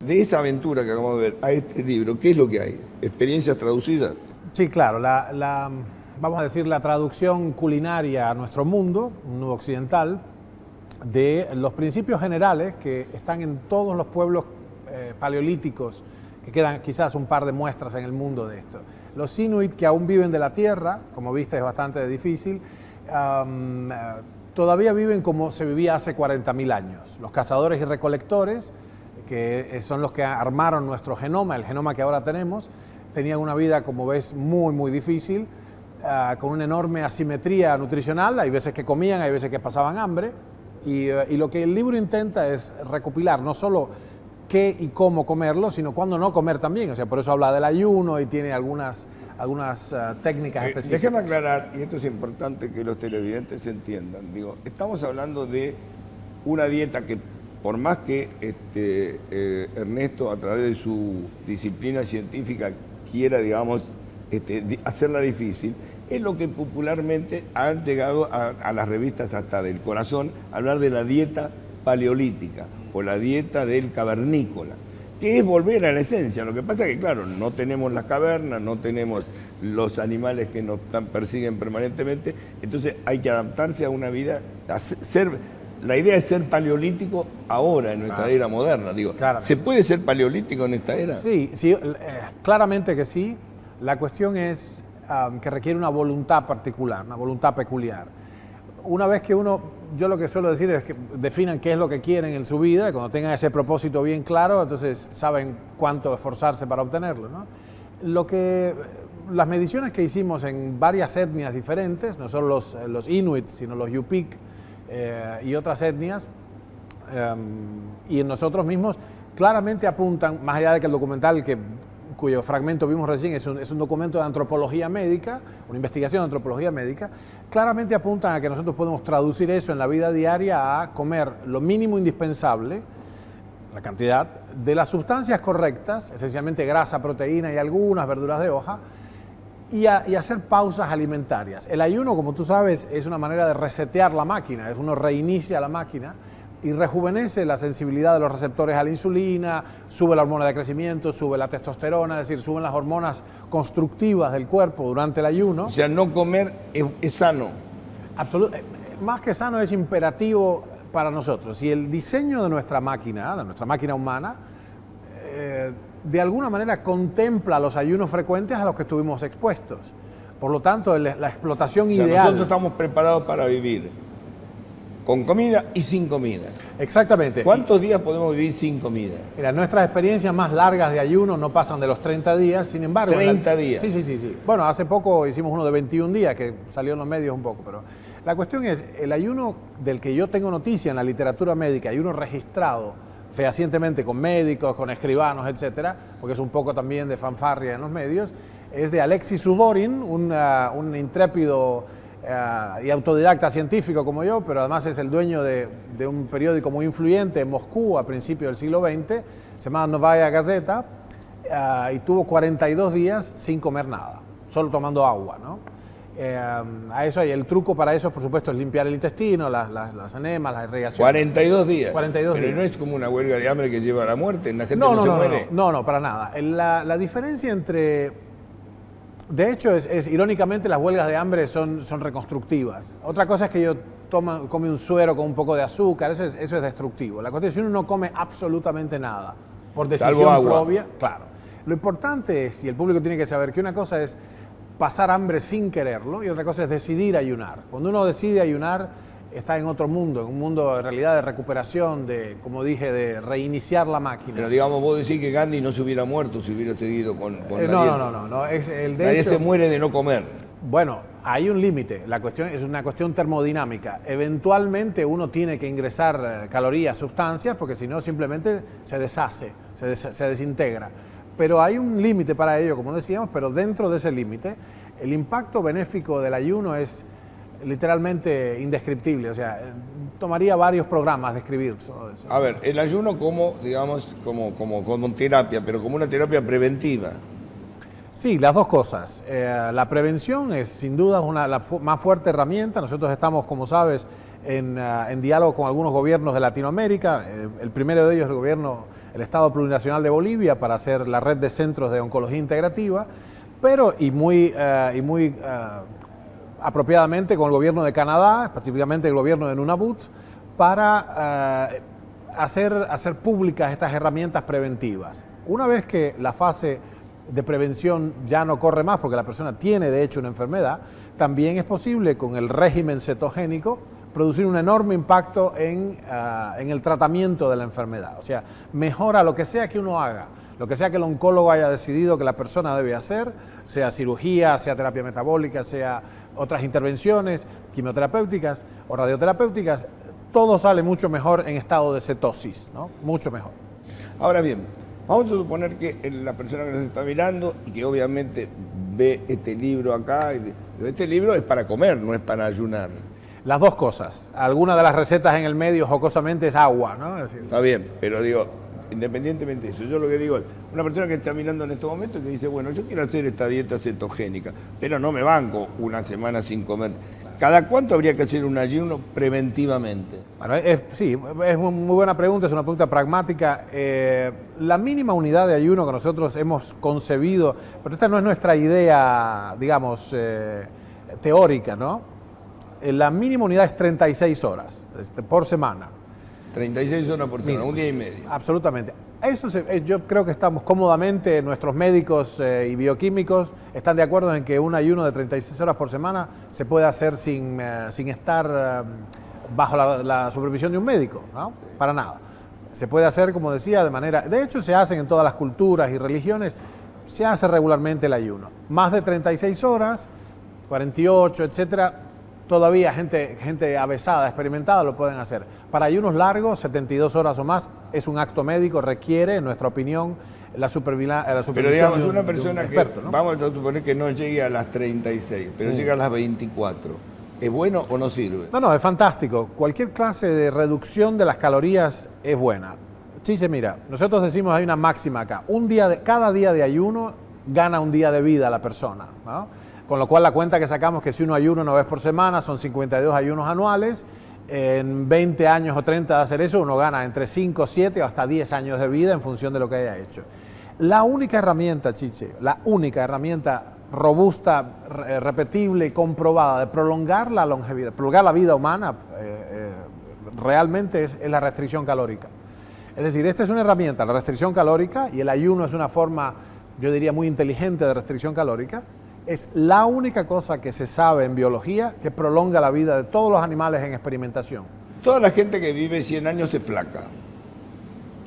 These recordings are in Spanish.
De esa aventura que acabamos de ver a este libro, ¿qué es lo que hay? ¿Experiencias traducidas? Sí, claro, vamos a decir la traducción culinaria a nuestro mundo, un mundo occidental, de los principios generales que están en todos los pueblos paleolíticos, que quedan quizás un par de muestras en el mundo de esto. Los Inuit que aún viven de la tierra, como viste es bastante difícil, todavía viven como se vivía hace 40.000 años. Los cazadores y recolectores, que son los que armaron nuestro genoma, el genoma que ahora tenemos, tenían una vida, como ves, muy difícil, con una enorme asimetría nutricional. Hay veces que comían, hay veces que pasaban hambre, y lo que el libro intenta es recopilar no solo qué y cómo comerlo, sino cuándo no comer también. O sea, por eso habla del ayuno y tiene algunas técnicas específicas. Déjeme aclarar, y esto es importante que los televidentes entiendan. Digo, estamos hablando de una dieta que, por más que Ernesto, a través de su disciplina científica, quiera, digamos, hacerla difícil, es lo que popularmente han llegado a las revistas hasta del corazón, hablar de la dieta paleolítica o la dieta del cavernícola, que es volver a la esencia. Lo que pasa es que, claro, no tenemos las cavernas, no tenemos los animales que nos persiguen permanentemente, entonces hay que adaptarse a una vida, la idea es ser paleolítico ahora, en nuestra era moderna. Digo, ¿se puede ser paleolítico en esta era? Sí, claramente que sí. La cuestión es que requiere una voluntad particular, una voluntad peculiar. Una vez que yo lo que suelo decir es que definan qué es lo que quieren en su vida, y cuando tengan ese propósito bien claro, entonces saben cuánto esforzarse para obtenerlo, ¿no? Las mediciones que hicimos en varias etnias diferentes, no solo los Inuit, sino los Yupik y otras etnias, y en nosotros mismos, claramente apuntan, más allá de que el documental cuyo fragmento vimos recién es un documento de antropología médica, una investigación de antropología médica, claramente apuntan a que nosotros podemos traducir eso en la vida diaria a comer lo mínimo indispensable, la cantidad de las sustancias correctas, esencialmente grasa, proteína y algunas verduras de hoja, y hacer pausas alimentarias. El ayuno, como tú sabes, es una manera de resetear la máquina, uno reinicia la máquina y rejuvenece la sensibilidad de los receptores a la insulina, sube la hormona de crecimiento, sube la testosterona, es decir, suben las hormonas constructivas del cuerpo durante el ayuno. O sea, no comer es sano. Más que sano, es imperativo para nosotros. Y el diseño de nuestra máquina humana, de alguna manera contempla los ayunos frecuentes a los que estuvimos expuestos. Por lo tanto, la explotación ideal... Nosotros estamos preparados para vivir con comida y sin comida. Exactamente. ¿Cuántos días podemos vivir sin comida? Mira, nuestras experiencias más largas de ayuno no pasan de los 30 días, sin embargo... 30 días. Sí. Bueno, hace poco hicimos uno de 21 días, que salió en los medios un poco, pero la cuestión es, el ayuno del que yo tengo noticia en la literatura médica, ayuno registrado fehacientemente con médicos, con escribanos, etcétera, porque es un poco también de fanfarria en los medios, es de Alexis Suvorin, un intrépido y autodidacta científico como yo, pero además es el dueño de un periódico muy influyente en Moscú a principios del siglo XX, se llama Novaya Gazeta, y tuvo 42 días sin comer nada, solo tomando agua, ¿no? A eso hay el truco para eso, por supuesto, es limpiar el intestino, las enemas, la irrigación. 42 días. 42 días. Pero no es como una huelga de hambre que lleva a la muerte, la gente no se muere. No, para nada. La diferencia entre... De hecho, irónicamente, las huelgas de hambre son reconstructivas. Otra cosa es que yo come un suero con un poco de azúcar, eso es destructivo. La cuestión es que si uno no come absolutamente nada, por decisión propia, claro. Lo importante es, y el público tiene que saber, que una cosa es pasar hambre sin quererlo y otra cosa es decidir ayunar. Cuando uno decide ayunar, está en otro mundo, en un mundo en realidad de recuperación, como dije, de reiniciar la máquina. Pero digamos, vos decís que Gandhi no se hubiera muerto si hubiera seguido con la dieta. No. Nadie se muere de no comer. Bueno, hay un límite. La cuestión es una cuestión termodinámica. Eventualmente uno tiene que ingresar calorías, sustancias, porque si no simplemente se deshace, se desintegra. Pero hay un límite para ello, como decíamos, pero dentro de ese límite, el impacto benéfico del ayuno es literalmente indescriptible. O sea, tomaría varios programas describir todo eso. A ver, el ayuno como, digamos, como terapia, pero como una terapia preventiva. Sí, las dos cosas. La prevención es sin duda la más fuerte herramienta. Nosotros estamos, como sabes, en diálogo con algunos gobiernos de Latinoamérica. El primero de ellos es el gobierno el Estado Plurinacional de Bolivia para hacer la red de centros de oncología integrativa, pero muy apropiadamente con el gobierno de Canadá, específicamente el gobierno de Nunavut, para hacer públicas estas herramientas preventivas. Una vez que la fase de prevención ya no corre más porque la persona tiene de hecho una enfermedad, también es posible con el régimen cetogénico producir un enorme impacto en el tratamiento de la enfermedad. O sea, mejora lo que sea que uno haga, lo que sea que el oncólogo haya decidido que la persona debe hacer, sea cirugía, sea terapia metabólica, sea otras intervenciones quimioterapéuticas o radioterapéuticas, todo sale mucho mejor en estado de cetosis, ¿no? Mucho mejor. Ahora bien, vamos a suponer que la persona que nos está mirando y que obviamente ve este libro acá, este libro es para comer, no es para ayunar. Las dos cosas. Alguna de las recetas en el medio, jocosamente, es agua, ¿no? Es decir, está bien, pero digo, independientemente de eso, yo lo que digo es, una persona que está mirando en este momento que dice, bueno, yo quiero hacer esta dieta cetogénica, pero no me banco una semana sin comer. ¿Cada cuánto habría que hacer un ayuno preventivamente? Bueno, sí, es muy buena pregunta, es una pregunta pragmática. La mínima unidad de ayuno que nosotros hemos concebido, pero esta no es nuestra idea, digamos, teórica, ¿no? La mínima unidad es 36 horas por semana. 36 horas por semana, un día y medio. Absolutamente. Eso yo creo que estamos cómodamente, nuestros médicos y bioquímicos están de acuerdo en que un ayuno de 36 horas por semana se puede hacer sin estar bajo la supervisión de un médico, ¿no? Para nada. Se puede hacer, como decía, de manera... De hecho, se hacen en todas las culturas y religiones, se hace regularmente el ayuno. Más de 36 horas, 48, etcétera, todavía gente avesada, experimentada, lo pueden hacer. Para ayunos largos, 72 horas o más, es un acto médico, requiere, en nuestra opinión, la supervisión. Pero digamos, una persona experto, que, ¿no? vamos a suponer que no llegue a las 36, pero llega a las 24, ¿es bueno o no sirve? No, es fantástico. Cualquier clase de reducción de las calorías es buena. Chiche, mira, nosotros decimos, hay una máxima acá, cada día de ayuno gana un día de vida a la persona, ¿no? Con lo cual la cuenta que sacamos que si uno ayuna una vez por semana son 52 ayunos anuales, en 20 años o 30 de hacer eso uno gana entre 5, 7 o hasta 10 años de vida en función de lo que haya hecho. La única herramienta, Chiche, la única herramienta robusta, repetible y comprobada de prolongar la longevidad, prolongar la vida humana realmente es la restricción calórica. Es decir, esta es una herramienta, la restricción calórica, y el ayuno es una forma, yo diría, muy inteligente de restricción calórica. Es la única cosa que se sabe en biología que prolonga la vida de todos los animales en experimentación. Toda la gente que vive 100 años se flaca.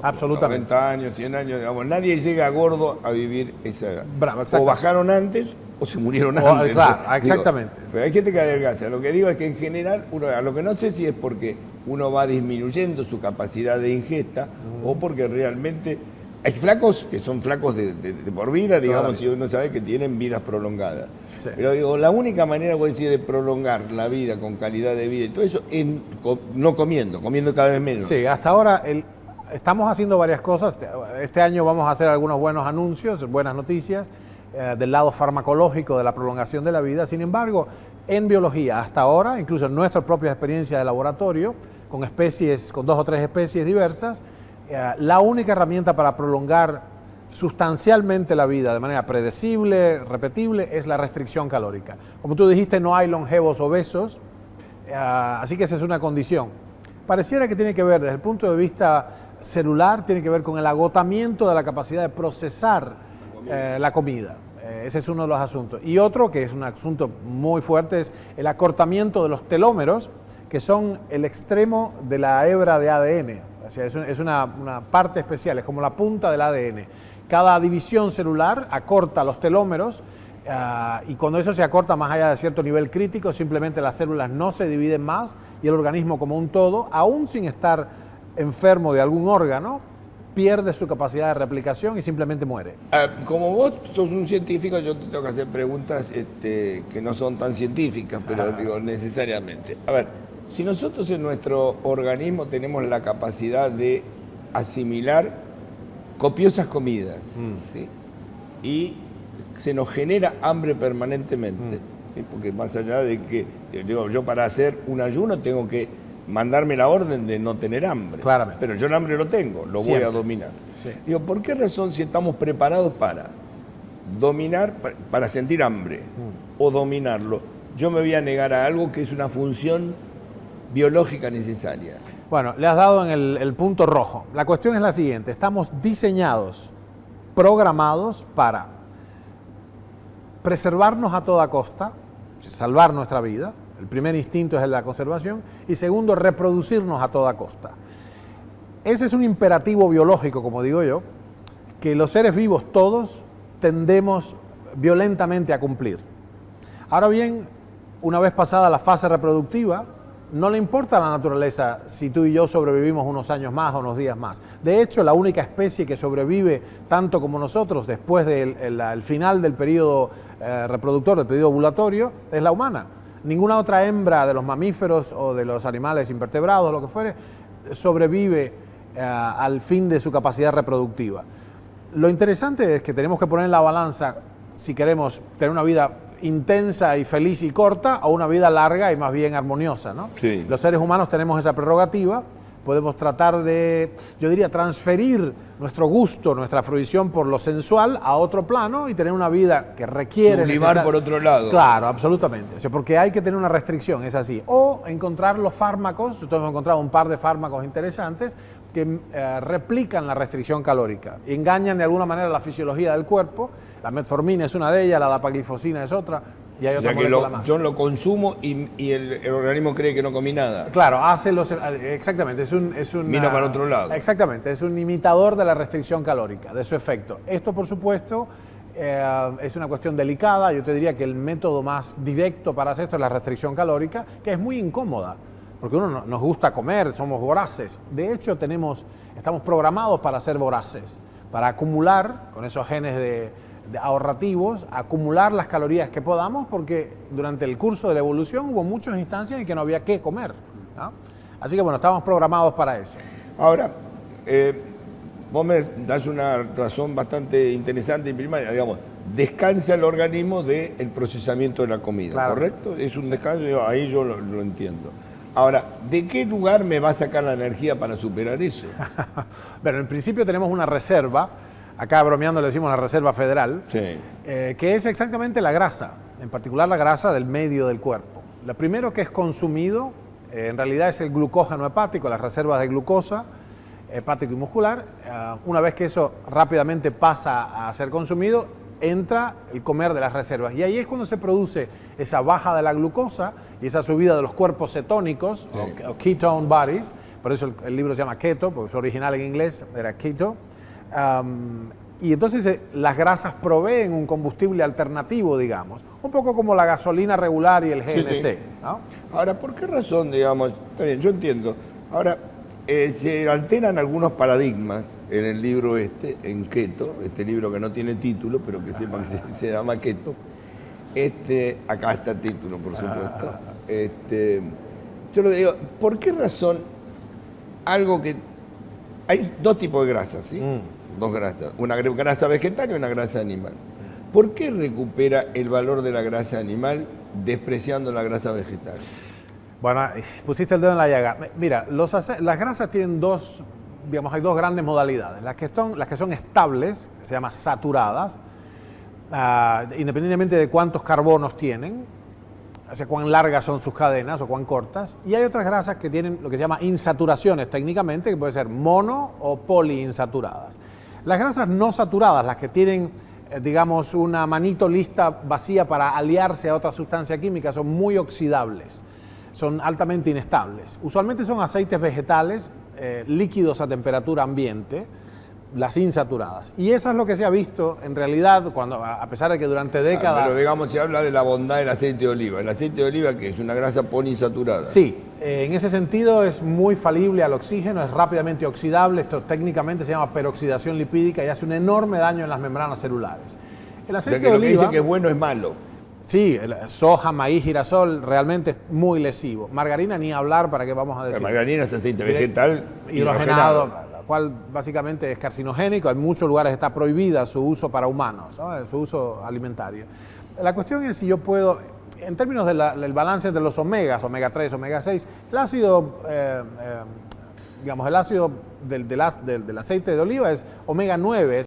Absolutamente. 90 años, 100 años, digamos, nadie llega gordo a vivir esa edad. Bravo, o bajaron antes o se murieron antes. Claro, exactamente. Digo, pero hay gente que adelgaza. Lo que digo es que en general, a lo que no sé si es porque uno va disminuyendo su capacidad de ingesta o porque realmente... Hay flacos que son flacos de por vida, digamos, y uno sabe que tienen vidas prolongadas. Sí. Pero digo, la única manera, voy a decir, de prolongar la vida con calidad de vida y todo eso es no comiendo cada vez menos. Sí, hasta ahora estamos haciendo varias cosas. Este año vamos a hacer algunos buenos anuncios, buenas noticias del lado farmacológico de la prolongación de la vida. Sin embargo, en biología, hasta ahora, incluso en nuestra propia experiencia de laboratorio, con 2 o 3 especies diversas, la única herramienta para prolongar sustancialmente la vida de manera predecible, repetible, es la restricción calórica. Como tú dijiste, no hay longevos obesos, así que esa es una condición. Pareciera que tiene que ver, desde el punto de vista celular, tiene que ver con el agotamiento de la capacidad de procesar la comida. Ese es uno de los asuntos. Y otro, que es un asunto muy fuerte, es el acortamiento de los telómeros, que son el extremo de la hebra de ADN. O sea, es una parte especial, es como la punta del ADN. Cada división celular acorta los telómeros y cuando eso se acorta más allá de cierto nivel crítico, simplemente las células no se dividen más y el organismo como un todo, aún sin estar enfermo de algún órgano, pierde su capacidad de replicación y simplemente muere. Como vos sos un científico, yo te tengo que hacer preguntas que no son tan científicas, pero digo necesariamente. A ver, si nosotros en nuestro organismo tenemos la capacidad de asimilar copiosas comidas, ¿sí? Y se nos genera hambre permanentemente, ¿sí? Porque más allá de que, digo, yo para hacer un ayuno tengo que mandarme la orden de no tener hambre. Claramente. Pero yo el hambre lo tengo, lo voy a dominar. Sí. Digo, ¿por qué razón si estamos preparados para dominar, para sentir hambre o dominarlo, yo me voy a negar a algo que es una función biológica necesaria? Bueno, le has dado en el punto rojo. La cuestión es la siguiente, estamos diseñados, programados para preservarnos a toda costa, salvar nuestra vida. El primer instinto es el de la conservación y segundo, reproducirnos a toda costa. Ese es un imperativo biológico, como digo yo, que los seres vivos todos tendemos violentamente a cumplir. Ahora bien, una vez pasada la fase reproductiva, no le importa a la naturaleza si tú y yo sobrevivimos unos años más o unos días más. De hecho, la única especie que sobrevive tanto como nosotros después del final del periodo reproductor, del periodo ovulatorio, es la humana. Ninguna otra hembra de los mamíferos o de los animales invertebrados, lo que fuere, sobrevive al fin de su capacidad reproductiva. Lo interesante es que tenemos que poner en la balanza si queremos tener una vida intensa y feliz y corta o una vida larga y más bien armoniosa, ¿no? Sí. Los seres humanos tenemos esa prerrogativa, podemos tratar de, yo diría, transferir nuestro gusto, nuestra fruición por lo sensual a otro plano y tener una vida que requiere... Sublimar por otro lado. Claro, absolutamente. O sea, porque hay que tener una restricción, es así. O encontrar los fármacos, nosotros hemos encontrado un par de fármacos interesantes que replican la restricción calórica, engañan de alguna manera la fisiología del cuerpo. La metformina es una de ellas, la dapaglifosina es otra, y hay otra molécula más. Yo lo consumo y el organismo cree que no comí nada. Claro, hace los... Exactamente, es un mira para otro lado. Exactamente, es un imitador de la restricción calórica, de su efecto. Esto, por supuesto, es una cuestión delicada. Yo te diría que el método más directo para hacer esto es la restricción calórica, que es muy incómoda, porque uno nos gusta comer, somos voraces. De hecho, estamos programados para ser voraces, para acumular con esos genes de ahorrativos, acumular las calorías que podamos, porque durante el curso de la evolución hubo muchas instancias en que no había qué comer, ¿no? Así que bueno, estamos programados para eso. Ahora, vos me das una razón bastante interesante y primaria, digamos, descansa el organismo del procesamiento de la comida, Claro. ¿correcto? Es un descanso, ahí yo lo entiendo. Ahora, ¿de qué lugar me va a sacar la energía para superar eso? Bueno, en principio tenemos una reserva, acá bromeando le decimos la reserva federal, Sí. que es exactamente la grasa, en particular la grasa del medio del cuerpo. Lo primero que es consumido, en realidad es el glucógeno hepático, las reservas de glucosa, hepático y muscular. Una vez que eso rápidamente pasa a ser consumido, entra el comer de las reservas. Y ahí es cuando se produce esa baja de la glucosa y esa subida de los cuerpos cetónicos, Sí. o ketone bodies. Por eso el libro se llama Keto, porque su original en inglés era keto. Y entonces las grasas proveen un combustible alternativo, digamos, un poco como la gasolina regular y el GNC. Sí, sí. ¿No? Ahora, ¿por qué razón, digamos? Está bien, yo entiendo. Ahora, se alteran algunos paradigmas en el libro en Keto, este libro que no tiene título, pero que sepan que se llama Keto. Acá está el título, por supuesto. Yo le digo, ¿por qué razón algo que... Hay dos tipos de grasas, ¿sí? Dos grasas. Una grasa vegetal y una grasa animal. ¿Por qué recupera el valor de la grasa animal despreciando la grasa vegetal? Bueno, pusiste el dedo en la llaga. Mira, las grasas tienen dos, digamos, hay dos grandes modalidades. Las que son estables, se llaman saturadas, independientemente de cuántos carbonos tienen, o sea, cuán largas son sus cadenas o cuán cortas. Y hay otras grasas que tienen lo que se llama insaturaciones técnicamente, que puede ser mono o poliinsaturadas. Las grasas no saturadas, las que tienen, digamos, una manito lista vacía para aliarse a otra sustancia química, son muy oxidables. Son altamente inestables. Usualmente son aceites vegetales líquidos a temperatura ambiente, las insaturadas. Y eso es lo que se ha visto en realidad, a pesar de que durante décadas... Pero digamos, se habla de la bondad del aceite de oliva. ¿El aceite de oliva qué es? ¿Una grasa poliinsaturada? Sí, en ese sentido es muy falible al oxígeno, es rápidamente oxidable. Esto técnicamente se llama peroxidación lipídica y hace un enorme daño en las membranas celulares. El aceite de lo que oliva... dice que es bueno es malo. Sí, soja, maíz, girasol, realmente es muy lesivo. Margarina ni hablar, ¿para qué vamos a decir? La margarina es aceite vegetal hidrogenado, la cual básicamente es carcinogénico. En muchos lugares está prohibida su uso para humanos, ¿no? Su uso alimentario. La cuestión es si yo puedo, en términos del balance entre los omegas, omega 3, omega 6, el ácido digamos, el ácido del aceite de oliva es omega 9.